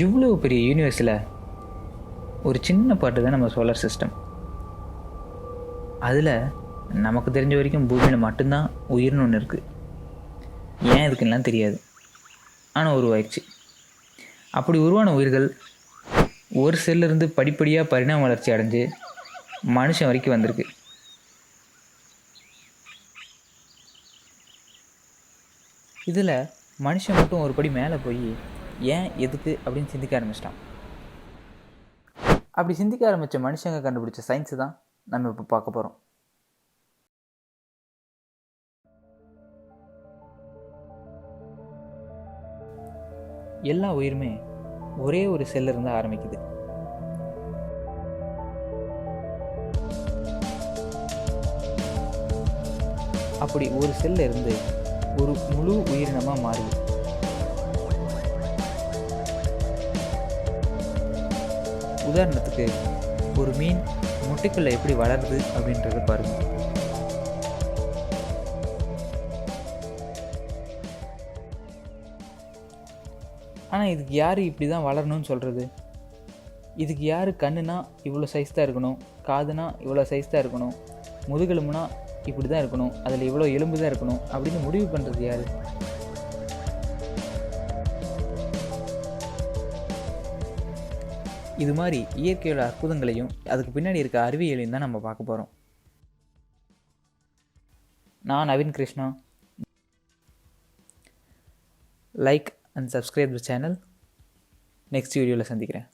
இவ்வளோ பெரிய யூனிவர்ஸில் ஒரு சின்ன பாட்டு தான் நம்ம சோலார் சிஸ்டம். அதில் நமக்கு தெரிஞ்ச வரைக்கும் பூமியில் மட்டும்தான் உயிர்னு ஒன்று இருக்குது. ஏன் இருக்குன்னெலாம் தெரியாது, ஆனால் உருவாயிடுச்சு. அப்படி உருவான உயிர்கள் ஒரு செல்லிருந்து படிப்படியாக பரிணாம வளர்ச்சி அடைஞ்சு மனுஷன் வரைக்கும் வந்திருக்கு. இதில் மனுஷன் மட்டும் ஒரு படி மேலே போய் ஏன் எதுக்கு அப்படின்னு சிந்திக்க ஆரம்பிச்சிட்டான். அப்படி சிந்திக்க ஆரம்பித்த மனுஷங்க கண்டுபிடிச்ச சயின்ஸு தான் நம்ம இப்போ பார்க்க போகிறோம். எல்லா உயிருமே ஒரே ஒரு செல்லிருந்து ஆரம்பிக்குது. அப்படி ஒரு செல்ல இருந்து ஒரு முழு உயிரினமாக மாறுது. உதாரணத்துக்கு ஒரு மீன் முட்டைக்குள்ளே எப்படி வளருது அப்படின்றத பாருங்க. ஆனால் இதுக்கு யார் இப்படி தான் வளரணும்னு சொல்கிறது? இதுக்கு யார் கண்ணுனா இவ்வளோ சைஸ் தான் இருக்கணும், காதுனா இவ்வளோ சைஸ் தான் இருக்கணும், முதுகெலும்புனா இப்படி தான் இருக்கணும், அதில் இவ்வளோ எலும்பு தான் இருக்கணும் அப்படின்னு முடிவு பண்ணுறது யார்? இது மாதிரி இயற்கையோட அற்புதங்களையும் அதுக்கு பின்னாடி இருக்க அறிவியலையும் தான் நம்ம பார்க்க போகிறோம். நான் Naveen Krishna. Like and subscribe the channel. Next வீடியோவில் சந்திக்கிறேன்.